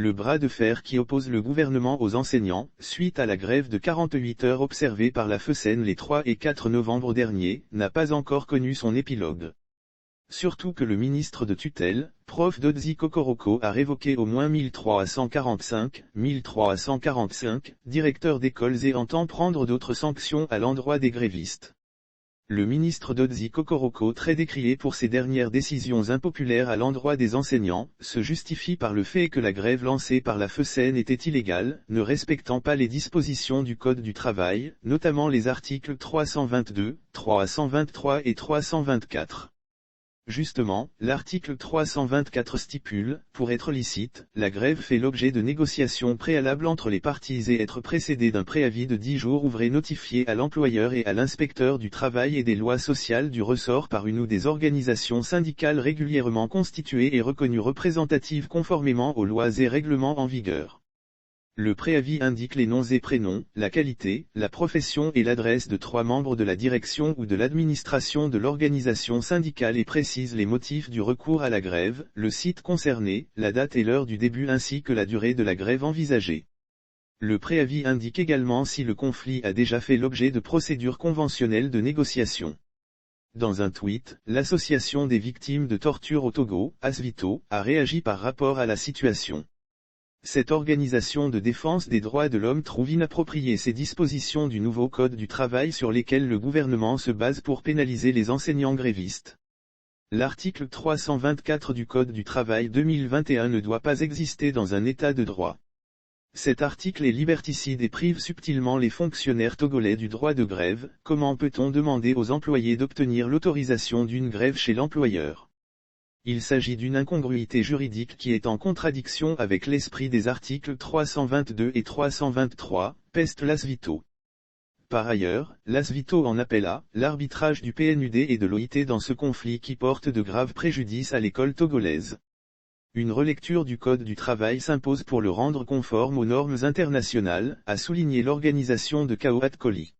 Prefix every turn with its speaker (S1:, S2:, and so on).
S1: Le bras de fer qui oppose le gouvernement aux enseignants, suite à la grève de 48 heures observée par la FESEN les 3 et 4 novembre dernier, n'a pas encore connu son épilogue. Surtout que le ministre de tutelle, Prof Dodzi Kokoroko a révoqué au moins 1345 directeurs d'écoles et entend prendre d'autres sanctions à l'endroit des grévistes. Le ministre Dodzi Kokoroko, très décrié pour ses dernières décisions impopulaires à l'endroit des enseignants, se justifie par le fait que la grève lancée par la FESEN était illégale, ne respectant pas les dispositions du Code du travail, notamment les articles 322, 323 et 324. Justement, l'article 324 stipule, pour être licite, la grève fait l'objet de négociations préalables entre les parties et être précédée d'un préavis de 10 jours ouvrés notifié à l'employeur et à l'inspecteur du travail et des lois sociales du ressort par une ou des organisations syndicales régulièrement constituées et reconnues représentatives conformément aux lois et règlements en vigueur. Le préavis indique les noms et prénoms, la qualité, la profession et l'adresse de 3 membres de la direction ou de l'administration de l'organisation syndicale et précise les motifs du recours à la grève, le site concerné, la date et l'heure du début ainsi que la durée de la grève envisagée. Le préavis indique également si le conflit a déjà fait l'objet de procédures conventionnelles de négociation. Dans un tweet, l'Association des victimes de torture au Togo, ASVITO, a réagi par rapport à la situation. Cette organisation de défense des droits de l'homme trouve inappropriées ces dispositions du nouveau Code du travail sur lesquelles le gouvernement se base pour pénaliser les enseignants grévistes. L'article 324 du Code du travail 2021 ne doit pas exister dans un état de droit. Cet article est liberticide et prive subtilement les fonctionnaires togolais du droit de grève. Comment peut-on demander aux employés d'obtenir l'autorisation d'une grève chez l'employeur ? Il s'agit d'une incongruité juridique qui est en contradiction avec l'esprit des articles 322 et 323, peste l'ASVITO. Par ailleurs, l'ASVITO en appelle à l'arbitrage du PNUD et de l'OIT dans ce conflit qui porte de graves préjudices à l'école togolaise. Une relecture du Code du travail s'impose pour le rendre conforme aux normes internationales, a souligné l'organisation de Kaoat Koli.